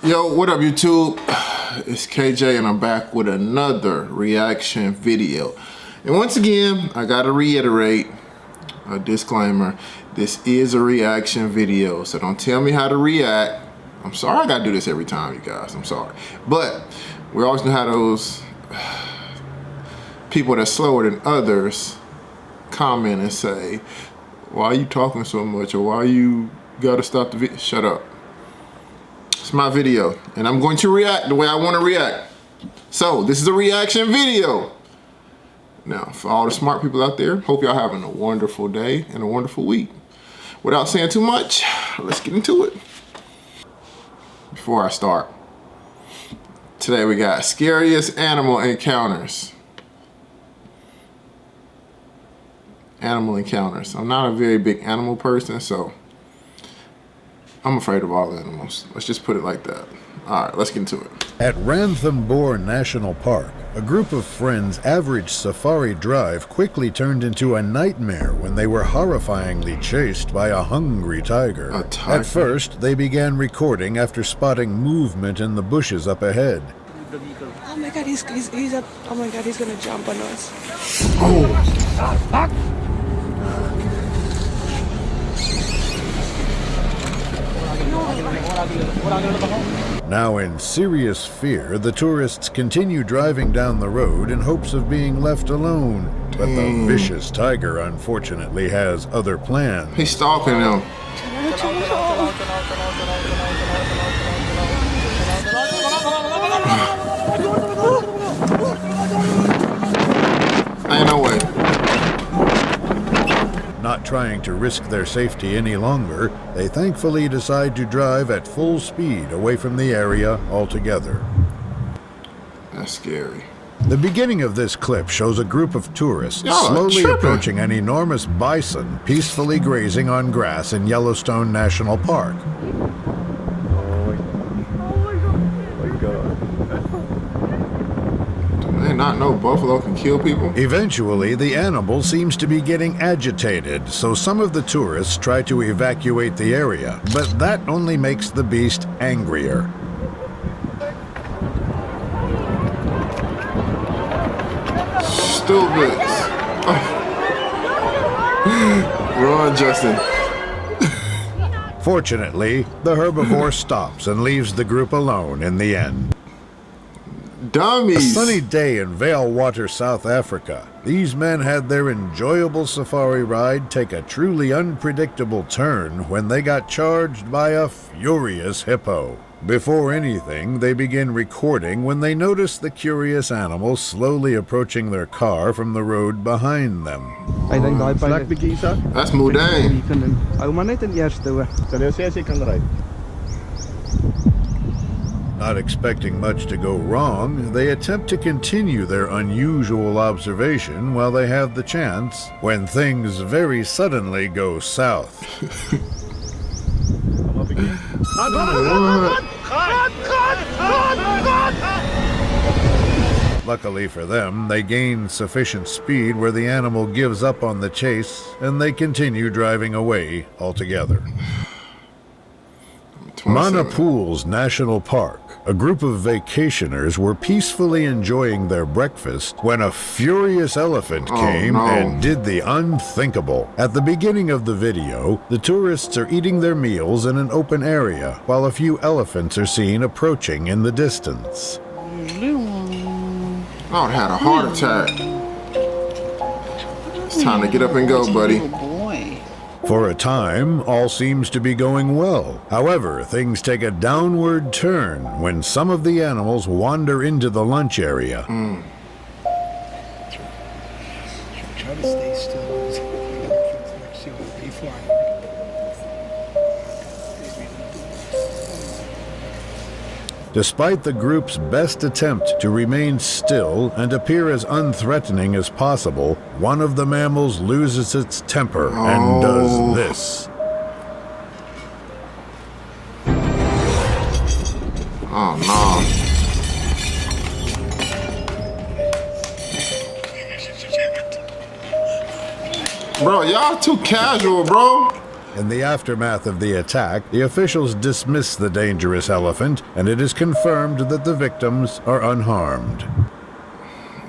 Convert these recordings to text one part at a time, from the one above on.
Yo, what up YouTube? It's KJ and I'm back with another reaction video. And once again, I gotta reiterate a disclaimer. This is a reaction video, so don't tell me how to react. I'm sorry I gotta do this every time, you guys. I'm sorry. But we always gonna have those people that's slower than others comment and say, why are you talking so much? Or why you gotta stop the video? Shut up. It's my video, and I'm going to react the way I want to react. So, this is a reaction video. Now, for all the smart people out there, hope y'all having a wonderful day and a wonderful week. Without saying too much, let's get into it. Before I start, today we got scariest animal encounters. Animal encounters. I'm not a very big animal person, so I'm afraid of all animals. Let's just put it like that. All right, let's get into it. At Ranthambore National Park, a group of friends' average safari drive quickly turned into a nightmare when they were horrifyingly chased by a hungry tiger. A tiger? At first, they began recording after spotting movement in the bushes up ahead. Oh my god, he's up. Oh my god, he's gonna jump on us. Oh! Now in serious fear, the tourists continue driving down the road in hopes of being left alone. But the vicious tiger unfortunately has other plans. He's stalking them. Ain't no way. Not trying to risk their safety any longer, they thankfully decide to drive at full speed away from the area altogether. That's scary. The beginning of this clip shows a group of tourists slowly approaching an enormous bison peacefully grazing on grass in Yellowstone National Park. Do they not know buffalo can kill people? Eventually, the animal seems to be getting agitated, so some of the tourists try to evacuate the area, but that only makes the beast angrier. Stupid. Oh. Run, Justin. Fortunately, the herbivore stops and leaves the group alone in the end. Dummies. A sunny day in Vale Water, South Africa. These men had their enjoyable safari ride take a truly unpredictable turn when they got charged by a furious hippo. Before anything, they begin recording when they notice the curious animal slowly approaching their car from the road behind them. That's Moudang. Not expecting much to go wrong, they attempt to continue their unusual observation while they have the chance, when things very suddenly go south. Luckily for them, they gain sufficient speed where the animal gives up on the chase and they continue driving away altogether. Manapools National Park. A group of vacationers were peacefully enjoying their breakfast when a furious elephant came and did the unthinkable. At the beginning of the video, the tourists are eating their meals in an open area, while a few elephants are seen approaching in the distance. I would have had a heart attack. It's time to get up and go, buddy. For a time, all seems to be going well. However, things take a downward turn when some of the animals wander into the lunch area. Try to stay still. Despite the group's best attempt to remain still and appear as unthreatening as possible, one of the mammals loses its temper and does this. Oh no. Bro, y'all too casual, bro. In the aftermath of the attack, the officials dismiss the dangerous elephant, and it is confirmed that the victims are unharmed.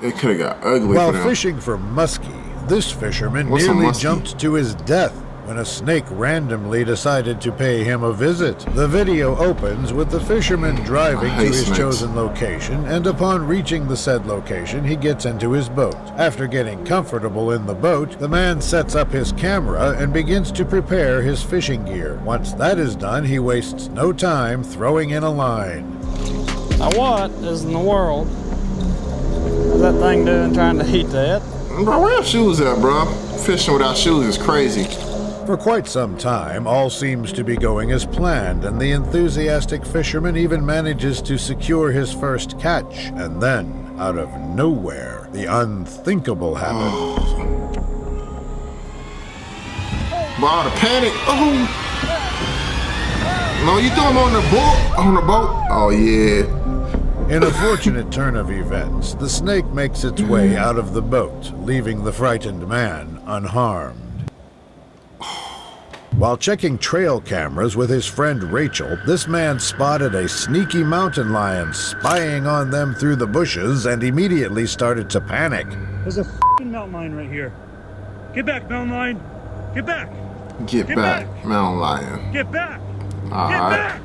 It could have got ugly While for them. fishing for muskie, this fisherman What's a nearly muskie? jumped to his death when a snake randomly decided to pay him a visit. The video opens with the fisherman driving I to hate his snakes. chosen location, and upon reaching the said location, he gets into his boat. After getting comfortable in the boat, the man sets up his camera and begins to prepare his fishing gear. Once that is done, he wastes no time throwing in a line. Now what is in the world is that thing doing trying to eat that? Bro, where your shoes at, bro? Fishing without shoes is crazy. For quite some time, all seems to be going as planned, and the enthusiastic fisherman even manages to secure his first catch. And then, out of nowhere, the unthinkable happens. Bro, the panic. Oh. No, you threw him on the boat? On the boat? Oh, yeah. In a fortunate turn of events, the snake makes its way out of the boat, leaving the frightened man unharmed. While checking trail cameras with his friend Rachel, this man spotted a sneaky mountain lion spying on them through the bushes and immediately started to panic. There's a f***ing mountain lion right here. Get back, mountain lion. Get back. Get Get back, back. mountain lion. Get back. All Get right. back.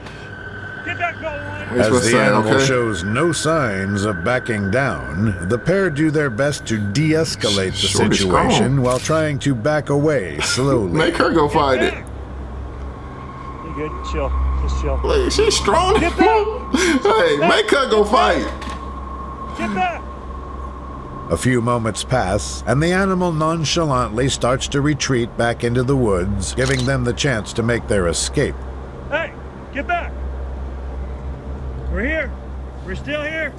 Get back, mountain lion. That's As what's the saying, animal okay? shows no signs of backing down, the pair do their best to de-escalate the Shorty's situation gone. while trying to back away slowly. Make her go fight it. You good? Chill. Just chill. Like, she's strong. Get back. Hey, make her go fight. Get back. A few moments pass, and the animal nonchalantly starts to retreat back into the woods, giving them the chance to make their escape. Hey, get back. We're here. We're still here.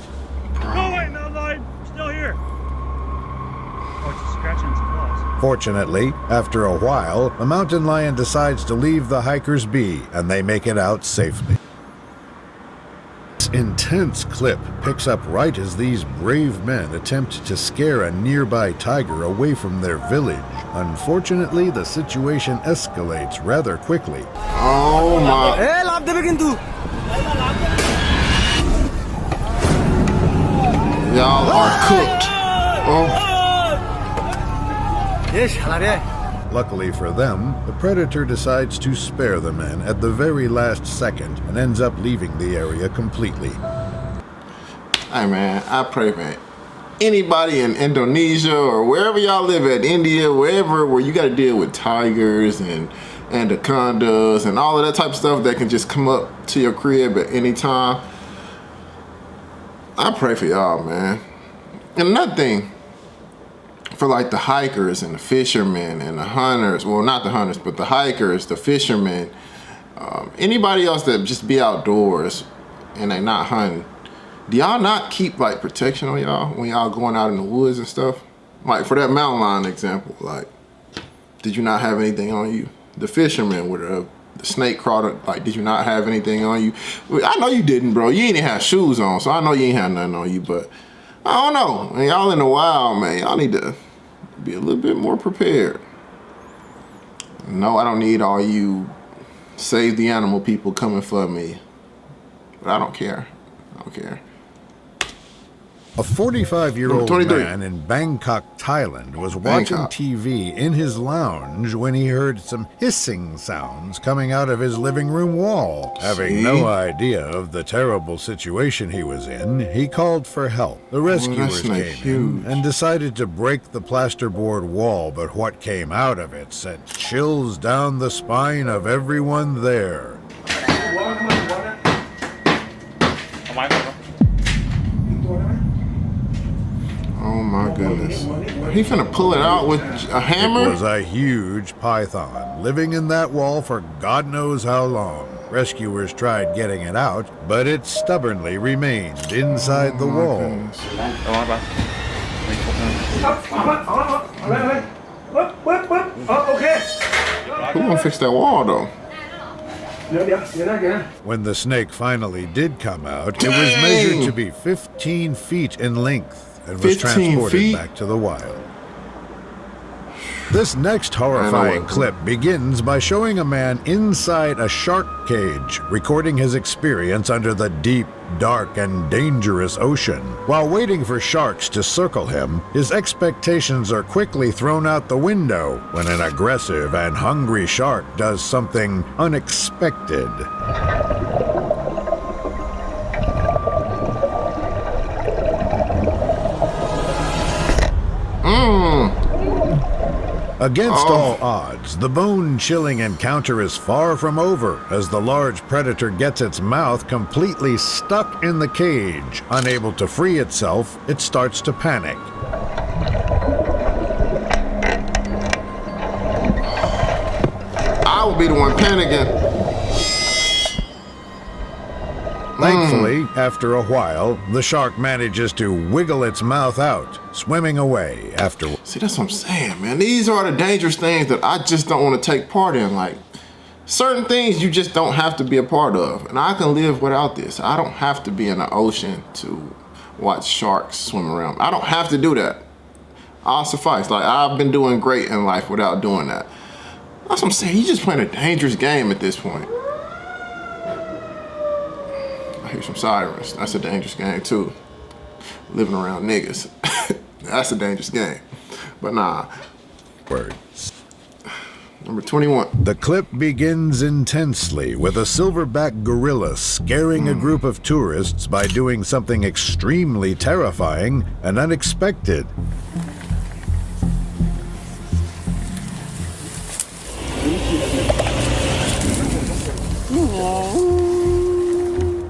Go away, mountain lion. We're still here. Oh, it's scratching its claws. Fortunately, after a while, the mountain lion decides to leave the hikers be, and they make it out safely. This intense clip picks up right as these brave men attempt to scare a nearby tiger away from their village. Unfortunately, the situation escalates rather quickly. Oh, my. Y'all are cooked. Oh. Luckily for them, the predator decides to spare the men at the very last second and ends up leaving the area completely. Hey, man, I pray, man. Anybody in Indonesia or wherever y'all live at, India, wherever, where you got to deal with tigers and anacondas and all of that type of stuff that can just come up to your crib at any time. I pray for y'all, man. And another thing, for like the hikers and the fishermen and the hunters, well, not the hunters, but the hikers, the fishermen, anybody else that just be outdoors and they not hunting, do y'all not keep like protection on y'all when y'all going out in the woods and stuff? Like for that mountain lion example, like, did you not have anything on you? The fisherman with the snake crawled, like, did you not have anything on you? I know you didn't, bro. You ain't even have shoes on, so I know you ain't have nothing on you, but I don't know. Man, y'all in the wild, man. Y'all need to be a little bit more prepared. No, I don't need all you save the animal people coming for me. But I don't care. I don't care. A 45-year-old 23. man in Bangkok, Thailand, was watching Bangkok. TV in his lounge when he heard some hissing sounds coming out of his living room wall. Having See? no idea of the terrible situation he was in, he called for help. The rescuers snake came huge. in and decided to break the plasterboard wall, but what came out of it sent chills down the spine of everyone there. Oh my goodness. He finna pull it out with a It hammer? was a huge python, living in that wall for God knows how long. Rescuers tried getting it out, but it stubbornly remained inside the wall. Goodness. Who gonna fix that wall though? When the snake finally did come out, it was Dang! measured to be 15 feet in length and was 15 transported feet? back to the wild. This next horrifying clip begins by showing a man inside a shark cage, recording his experience under the deep, dark, and dangerous ocean. While waiting for sharks to circle him, his expectations are quickly thrown out the window when an aggressive and hungry shark does something unexpected. Against all odds, the bone-chilling encounter is far from over as the large predator gets its mouth completely stuck in the cage. Unable to free itself, it starts to panic. I will be the one panicking. Thankfully, after a while, the shark manages to wiggle its mouth out, swimming away after. See, that's what I'm saying, man. These are the dangerous things that I just don't want to take part in. Like, certain things you just don't have to be a part of. And I can live without this. I don't have to be in the ocean to watch sharks swim around. I don't have to do that. I'll suffice. Like, I've been doing great in life without doing that. That's what I'm saying. You're just playing a dangerous game at this point. I hear some sirens. That's a dangerous game too. Living around niggas. That's a dangerous game. But nah. Words. Number 21. The clip begins intensely with a silverback gorilla scaring a group of tourists by doing something extremely terrifying and unexpected.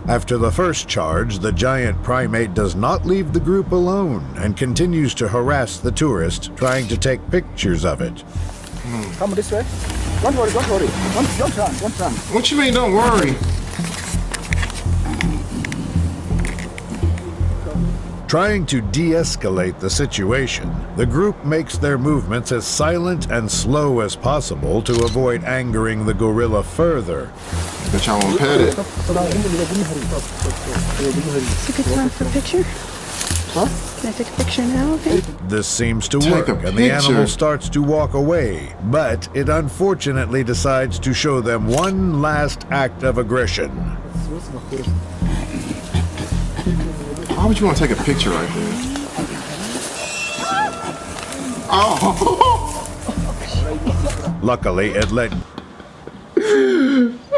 After the first charge, the giant primate does not leave the group alone and continues to harass the tourist, trying to take pictures of it. Come this way. Don't worry, don't worry. Don't run, don't run. What you mean, don't worry? Trying to de-escalate the situation, the group makes their movements as silent and slow as possible to avoid angering the gorilla further. But y'all won't pet it. It's a good time for a picture. Huh? Can I take a picture now, okay? This seems to Take work, a and the picture. animal starts to walk away, but it unfortunately decides to show them one last act of aggression. Why would you want to take a picture right there? Oh! Luckily, it let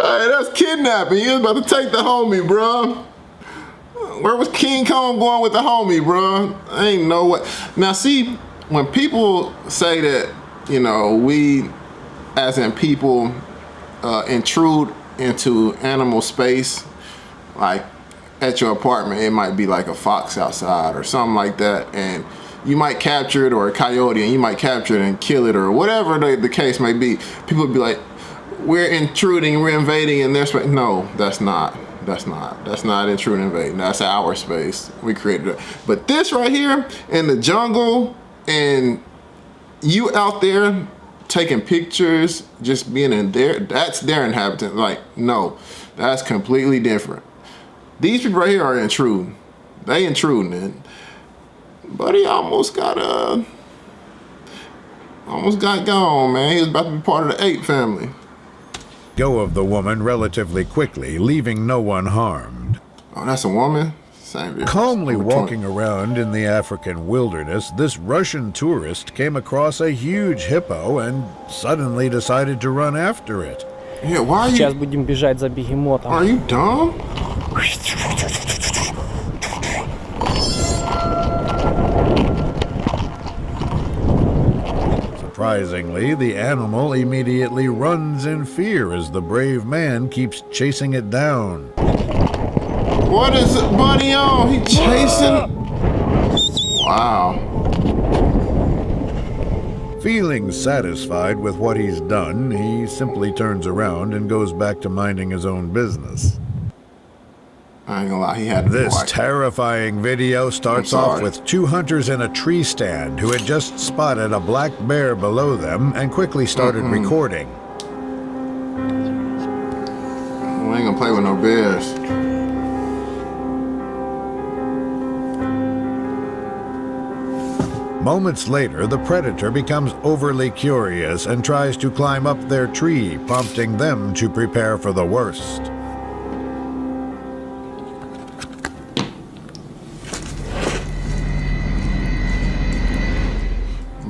Hey, that's kidnapping. You was about to take the homie, bro. Where was King Kong going with the homie, bro? Ain't no way. Now, see, when people say that, you know, we, as in people, intrude into animal space, like at your apartment, it might be like a fox outside or something like that, and you might capture it, or a coyote, and you might capture it and kill it, or whatever the case may be. People would be like, we're intruding, we're invading in their space. No, that's not intruding, invading. That's our space. We created it. But this right here in the jungle, and you out there taking pictures, just being in there, that's their inhabitant. Like, no, that's completely different. These people right here are intruding. They intruding in. Buddy almost got gone, man. He was about to be part of the ape family. go of the woman relatively quickly, leaving no one harmed. Oh, that's a woman? Same difference. Calmly Number walking 20. around in the African wilderness, this Russian tourist came across a huge hippo and suddenly decided to run after it. Yeah, why are you... Сейчас будем бежать за бегемотом. Are you dumb? Surprisingly, the animal immediately runs in fear as the brave man keeps chasing it down. What is it, buddy on? He chasing? Wow. Feeling satisfied with what he's done, he simply turns around and goes back to minding his own business. I ain't gonna lie, he had to This like, terrifying video starts off with two hunters in a tree stand who had just spotted a black bear below them and quickly started recording. we ain't gonna play with no bears. Moments later, the predator becomes overly curious and tries to climb up their tree, prompting them to prepare for the worst.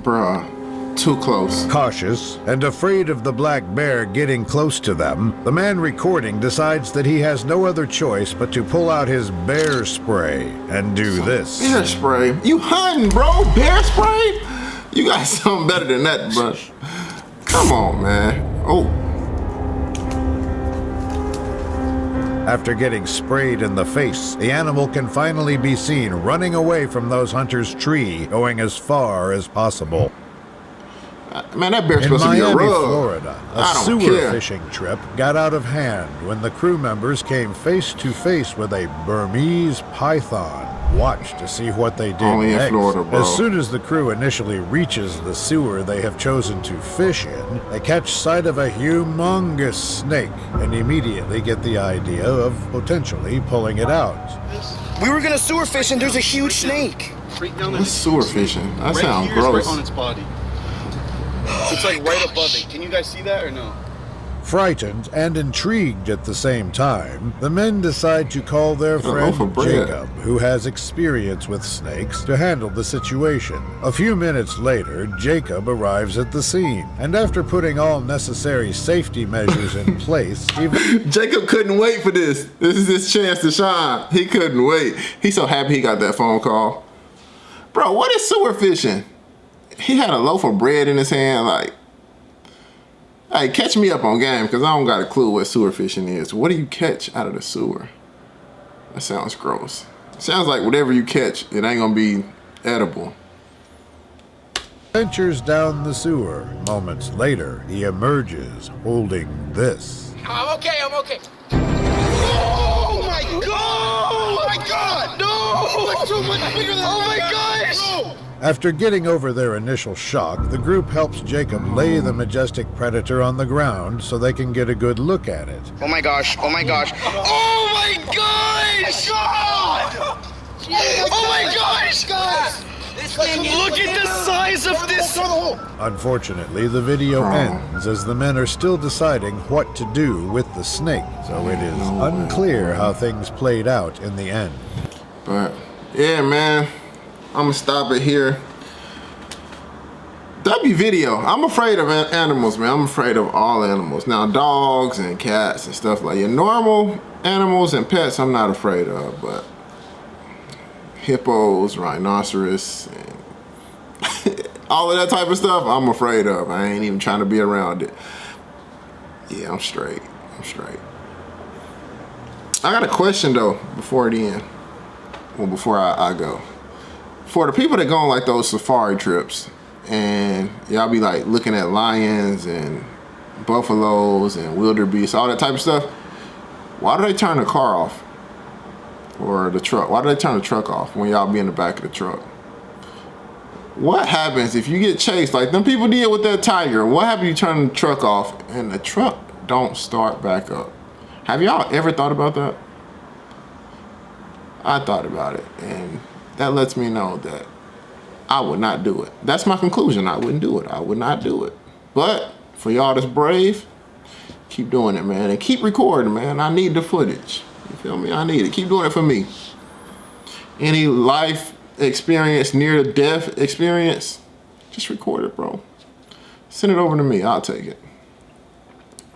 Bruh, too close. Cautious and afraid of the black bear getting close to them, the man recording decides that he has no other choice but to pull out his bear spray and do this. Bear spray? You hunting, bro? Bear spray? You got something better than that, bro. Come on, man. Oh. After getting sprayed in the face, the animal can finally be seen running away from those hunters' tree, going as far as possible. Man, that bear's In supposed to be a Miami, rug. Florida, a I don't sewer care. fishing trip got out of hand when the crew members came face to face with a Burmese python. Watch to see what they did Only in next. Florida, bro. As soon as the crew initially reaches the sewer they have chosen to fish in, they catch sight of a humongous snake and immediately get the idea of potentially pulling it out. We were gonna sewer fish and there's a huge snake. Right down What's sewer fishing? That sounds here is gross. right on its body. It's like right above it. Can you guys see that or no? Frightened and intrigued at the same time, the men decide to call their friend loaf of bread. Jacob, who has experience with snakes, to handle the situation. A few minutes later, Jacob arrives at the scene, and after putting all necessary safety measures in place, he Jacob couldn't wait for this. This is his chance to shine. He couldn't wait. He's so happy he got that phone call. Bro, what is sewer fishing? He had a loaf of bread in his hand, like, hey, catch me up on game, because I don't got a clue what sewer fishing is. What do you catch out of the sewer? That sounds gross. Sounds like whatever you catch, it ain't gonna be edible. ventures down the sewer. Moments later, he emerges holding this. I'm okay. Oh my god! Oh my god! No! That's so much bigger than my gosh! No! After getting over their initial shock, the group helps Jacob lay the majestic predator on the ground so they can get a good look at it. Oh my gosh! Oh my gosh! Oh my gosh! God! Oh my gosh! Guys! Look at the size of this! Unfortunately, the video ends as the men are still deciding what to do with the snake, so it is unclear how things played out in the end. But, yeah, man. I'm gonna stop it here. W video. I'm afraid of animals, man. I'm afraid of all animals. Now, dogs and cats and stuff like that. Normal animals and pets, I'm not afraid of, but hippos, rhinoceros, and all of that type of stuff, I'm afraid of. I ain't even trying to be around it. Yeah, I'm straight. I got a question though before the end. Well, before I go. For the people that go on like those safari trips and y'all be like looking at lions and buffaloes and wildebeest, all that type of stuff, why do they turn the car off? Or the truck? Why do they turn the truck off when y'all be in the back of the truck? What happens if you get chased like them people did with that tiger? What happens if you turn the truck off and the truck don't start back up? Have y'all ever thought about that? I thought about it, and that lets me know that I would not do it. That's my conclusion. I wouldn't do it. I would not do it. But for y'all that's brave, keep doing it, man. And keep recording, man. I need the footage. You feel me? I need it. Keep doing it for me. Any life experience, near death experience, just record it, bro. Send it over to me. I'll take it.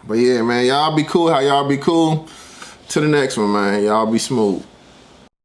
But yeah, man, y'all be cool how y'all be cool. To the next one, man. Y'all be smooth.